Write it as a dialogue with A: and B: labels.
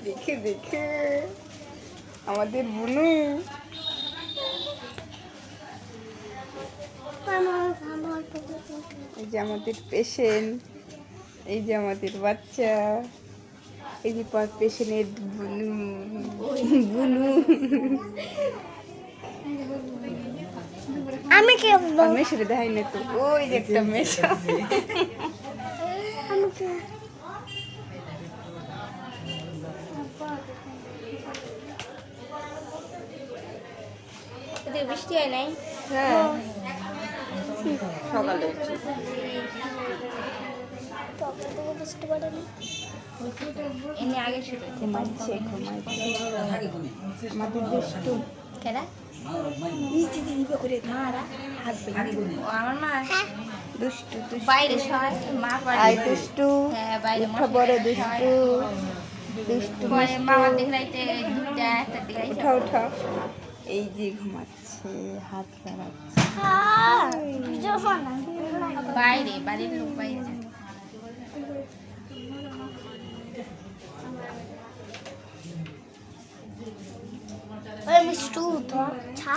A: দেখে দেখে আমাদের বুনু। এই যে আমাদের পেশেন্ট, এই যে আমাদের বাচ্চা, এই যে পেশেন্টের বুনু বুনু।
B: আমি কে বলবো?
A: মেশরে দেখাই না তো, ওই যে একটা মেশো।
B: আমি কে?
C: এদিকে বৃষ্টি হয় নাই?
A: হ্যাঁ, সকালে উঠছি।
B: বুঝতে পারিনি।
C: এমনি আগে শুরু হয়েছে।
A: ঘুমাচ্ছে ঘুমাচ্ছে আমাদের দুষ্টু।
C: কেডা? ও আমার মা
A: দুষ্টু দুষ্টু
C: বাইরে সবাই মা
A: আই
C: বাড়ি।
A: দুষ্টু।
C: হ্যাঁ বাইরে
A: উঠা বড় দুষ্টু দুষ্টু
C: মামার দিকে রাইতে দুইটা একটা দিকে রাইতে।
A: উঠা উঠা। এই যে ঘুমাচ্ছে, হাত লাগাচ্ছে।
C: বাইরে বাড়ির লোক বাইরে যায়।
B: ওই মিষ্টু তো ছা